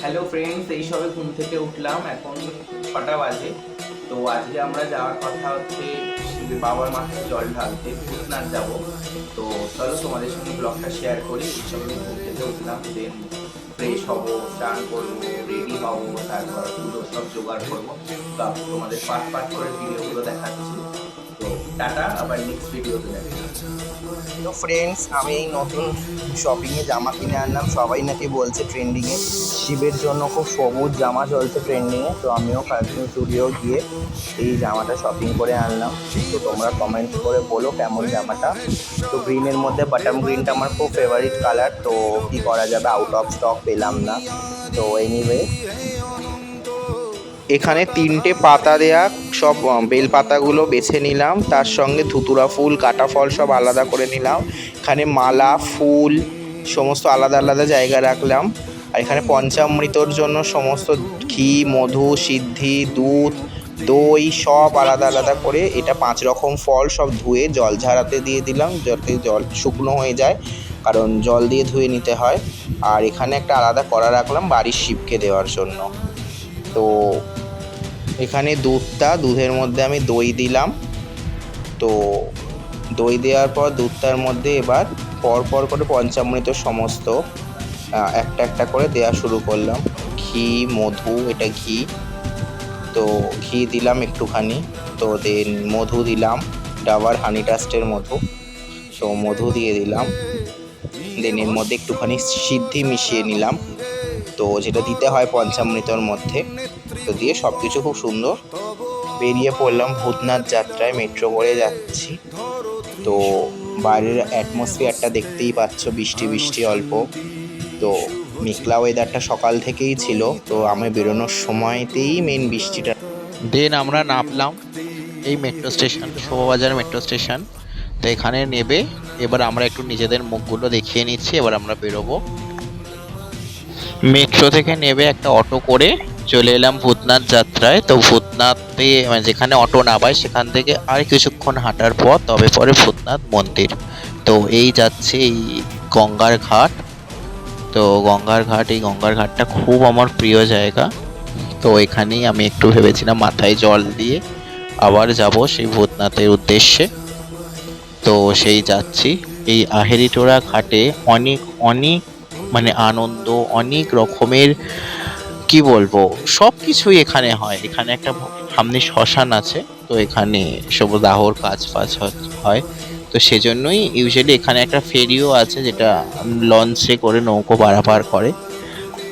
Hello friends, এই সবে ঘুম থেকে উঠলাম। এখন 6টা বাজে। তো আজকে আমরা যাওয়ার কথা হচ্ছে শিবের বাবার মাথায় জল ঢালতে ভূতনাথ যাব। তো চলো তোমাদের সঙ্গে ব্লগটা শেয়ার করি। এই সবে ঘুম থেকে উঠলাম, দেন ফ্রেশ হবো, স্নান করবো, রেডি হবো, তারপর পুজো সব জোগাড় করবো। তো তোমাদের পার্ট পার্ট করে ভিডিওগুলো দেখাচ্ছি। তো টাটা, আবার নেক্সট ভিডিওতে দেখা যাচ্ছে। তো ফ্রেন্ডস, আমি এই নতুন শপিংয়ে জামা কিনে আনলাম। সবাই নাকি বলছে ট্রেন্ডিংয়ে শিবের জন্য খুব সবুজ জামা চলছে ট্রেন্ডিংয়ে। তো আমিও ফ্যাশন স্টুডিও গিয়ে এই জামাটা শপিং করে আনলাম। তো তোমরা কমেন্ট করে বলো কেমন জামাটা। তো গ্রিনের মধ্যে বাটাম গ্রিনটা আমার খুব ফেভারিট কালার। তো কি করা যাবে, আউট অফ স্টক পেলাম না। তো এনিওয়ে, এখানে 3টে পাতা দেয়া সব বেল পাতাগুলো বেছে নিলাম। তার সঙ্গে ধুতুরা ফুল, কাটা ফল সব আলাদা করে নিলাম। এখানে মালা, ফুল সমস্ত আলাদা আলাদা জায়গায় রাখলাম। আর এখানে পঞ্চামৃতর জন্য সমস্ত ঘি, মধু, সিদ্ধি, দুধ, দই সব আলাদা আলাদা করে, এটা 5 রকম ফল সব ধুয়ে জল ঝাড়াতে দিয়ে দিলাম যাতে জল শুকনো হয়ে যায়, কারণ জল দিয়ে ধুয়ে নিতে হয়। আর এখানে একটা আলাদা কড়া রাখলাম বাড়ির শিবকে দেওয়ার জন্য। তো এখানে দুধের মধ্যে আমি দই দিলাম। তো দই দেওয়ার পর দুধটার মধ্যে এবার পর করে পঞ্চামৃত সমস্ত একটা একটা করে দেওয়া শুরু করলাম। ঘি, মধু, এটা ঘি। তো ঘি দিলাম একটুখানি। তো দেন মধু দিলাম, ডাবার হানি ডাস্টের মধু। তো মধু দিয়ে দিলাম। দেন এর মধ্যে একটুখানি সিদ্ধি মিশিয়ে নিলাম, তো যেটা দিতে হয় পঞ্চামৃতর মধ্যে। তো দিয়ে সব কিছু খুব সুন্দর বেরিয়ে পড়লাম ভূতনাথ যাত্রায়। মেট্রো করে যাচ্ছি। তো বাইরের অ্যাটমসফিয়ারটা দেখতেই পাচ্ছ, বৃষ্টি বৃষ্টি অল্প। তো মেঘলা ওয়েদারটা সকাল থেকেই ছিল। তো আমি বেরোনোর সময়তেই মেন বৃষ্টিটা। দেন আমরা নামলাম এই metro station, Shobhabazar metro station. তো এখানে নেবে এবার আমরা একটু নিজেদের মুখগুলো দেখিয়ে নিচ্ছি, এবার আমরা বেরোবো। মেট্রো থেকে নেবে একটা অটো করে চলে এলাম ভূতনাথ যাত্রায়। তো ভূতনাথে মানে যেখানে অটো নামায় সেখান থেকে আর কিছুক্ষণ হাঁটার পর তবে পরে ভূতনাথ মন্দির। তো এই যাচ্ছে এই গঙ্গার ঘাট। তো এই গঙ্গার ঘাটটা খুব আমার প্রিয় জায়গা। তো এখানেই আমি একটু ভেবেছিলাম মাথায় জল দিয়ে আবার যাব সেই ভূতনাথের উদ্দেশ্যে। তো সেই যাচ্ছি। এই আহেরিটোলা ঘাটে অনেক অনেক মানে আনন্দ, অনেক রকমের কি বলবো, সব কিছুই এখানে হয়। এখানে একটা সামনে শ্মশান আছে। তো এখানে সব দাহর কাজ ফাজ হয়। তো সেজন্যই ইউজুয়ালি এখানে একটা ফেরিও আছে, যেটা লঞ্চে করে নৌকো পারাপার করে।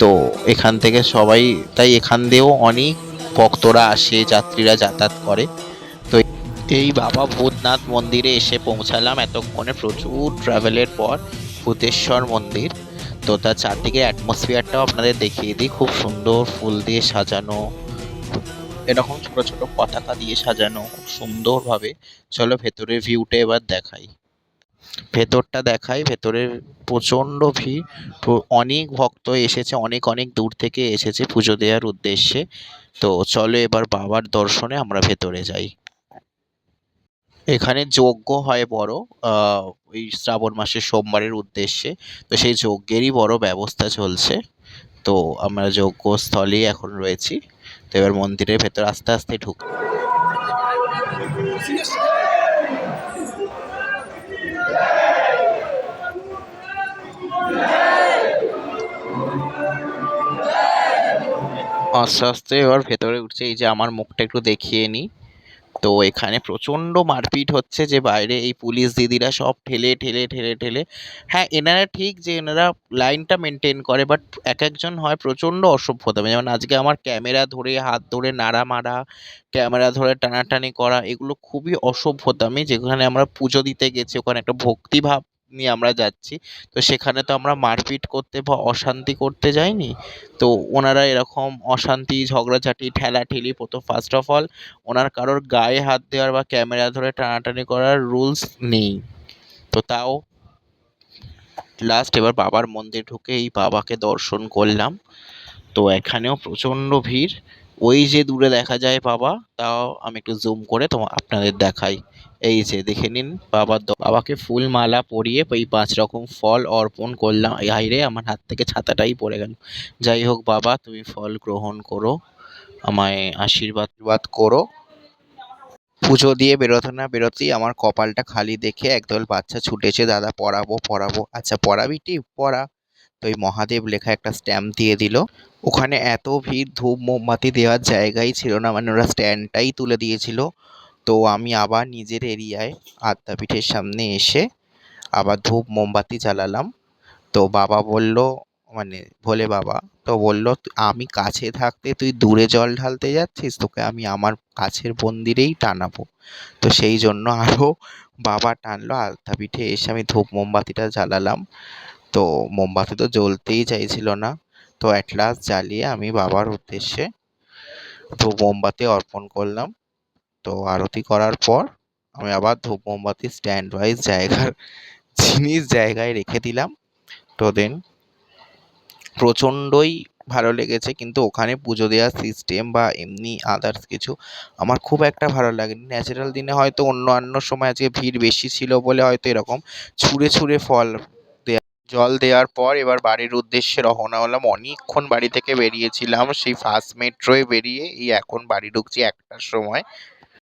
তো এখান থেকে সবাই, তাই এখান দিয়েও অনেক ভক্তরা আসে, যাত্রীরা যাতায়াত করে। তো এই বাবা ভূতনাথ মন্দিরে এসে পৌঁছালাম এতক্ষণে প্রচুর ট্রাভেলের পর। ভূতেশ্বর মন্দির। তো তার চারদিকে অ্যাটমসফিয়ারটাও আপনাদের দেখিয়ে দিই, খুব সুন্দর ফুল দিয়ে সাজানো, এরকম ছোট ছোট পতাকা দিয়ে সাজানো খুব সুন্দরভাবে। চলো ভেতরের ভিউটা এবার দেখাই। ভেতরটা দেখাই, ভেতরের প্রচণ্ড ভিড়। অনেক ভক্ত এসেছে, অনেক অনেক দূর থেকে এসেছে পুজো দেওয়ার উদ্দেশ্যে। তো চলো এবার বাবার দর্শনে আমরা ভেতরে যাই। এখানে যজ্ঞ হয় বড়, আহ ওই শ্রাবণ মাসের সোমবারের উদ্দেশ্যে। তো সেই যজ্ঞেরই বড় ব্যবস্থা চলছে। তো আমরা যজ্ঞস্থলেই এখন রয়েছি। তো এবার মন্দিরের ভেতর আস্তে আস্তে ঢুক। আস্তে আস্তে এবার ভেতরে উঠছে। এই যে আমার মুখটা একটু দেখিয়ে নিই। তো এখানে প্রচণ্ড মারপিট হচ্ছে, যে বাইরে এই পুলিশ দিদিরা সব ঠেলে ঠেলে ঠেলে ঠেলে। হ্যাঁ, এনারা ঠিক যে এনারা লাইনটা মেনটেন করে, বাট এক একজন হয় প্রচণ্ড অসভ্যতামি। যেমন আজকে আমার ক্যামেরা ধরে হাত ধরে নাড়া মারা, ক্যামেরা ধরে টানাটানি করা, এগুলো খুবই অসভ্যতামি। যেখানে আমরা পুজো দিতে গেছি, ওখানে একটা ভক্তিভাব নিয়ে আমরা যাচ্ছি। তো সেখানে তো আমরা মারপিট করতে বা অশান্তি করতে যাইনি। তো ওনারা এরকম অশান্তি, ঝগড়াঝাটি, ঠেলাঠেলি, প্রথম ফার্স্ট অফ অল ওনার কারোর গায়ে হাত দেওয়ার বা ক্যামেরা ধরে টানাটানি করার রুলস নেই। তো তাও লাস্ট এবার বাবার মন্দির ঢুকে এই বাবাকে দর্শন করলাম। তো এখানেও প্রচণ্ড ভিড়। ওই যে দূরে দেখা যায় বাবা, তাও আমি একটু জুম করে আপনাদের দেখাই। এই যে দেখে নিন বাবাকে ফুল মালা পরিয়ে এই 5 রকম ফল অর্পণ করলাম। এই হাইরে আমার হাত থেকে ছাতাটাই পড়ে গেল। যাই হোক বাবা, তুমি ফল গ্রহণ করো, আমায় আশীর্বাদ করো। পুজো দিয়ে বেরোতে না বেরোতেই আমার কপালটা খালি দেখে একদল বাচ্চা ছুটেছে, দাদা পড়াবো পড়াবো। আচ্ছা পড়াবি, টিপ পড়া। তো এই মহাদেব লেখা একটা স্ট্যাম্প দিয়ে দিল। ওখানে এত ভিড়, ধূপ মোমবাতি দেওয়ার জায়গাই ছিল না, মানে ওরা স্ট্যান্ডটাই তুলে দিয়েছিল। তো আমি আবার নিজের এরিয়ায় আদ্যাপীঠের সামনে এসে আবার ধূপ মোমবাতি জ্বালালাম। তো বাবা বলল, মানে ভোলে বাবা তো বলল, আমি কাছে থাকতে তুই দূরে জল ঢালতে যাচ্ছিস, তোকে আমি আমার কাছের মন্দিরেই টানাবো। তো সেই জন্য আরও বাবা টানলো। আদ্যাপীঠে এসে আমি ধূপ মোমবাতিটা জ্বালালাম। তো মোমবাতি তো জ্বলতেই চাইছিল না। তো অ্যাট লাস্ট জ্বালিয়ে আমি বাবার উদ্দেশ্যে ধূপ মোমবাতি অর্পণ করলাম। তো আরতি করার পর আমি আবার ধূপ মোমবাতি স্ট্যান্ড ওয়াইজ জায়গায় রেখে দিলাম। তো দেন প্রচণ্ডই ভালো লেগেছে, কিন্তু ওখানে পুজো দেওয়ার সিস্টেম বা এমনি আদার্স কিছু আমার খুব একটা ভালো লাগেনি। ন্যাচারাল দিনে হয়তো অন্যান্য সময় আজকে ভিড় বেশি ছিল বলে হয়তো এরকম ছুঁড়ে ছুঁড়ে ফল জল দেওয়ার পর এবার বাড়ির উদ্দেশ্যে রওনা হলাম। অনেকক্ষণ বাড়ি থেকে বেরিয়েছিলাম, সেই ফার্স্ট মেট্রোয় বেরিয়ে এই এখন বাড়ি ঢুকছি 1টার সময়।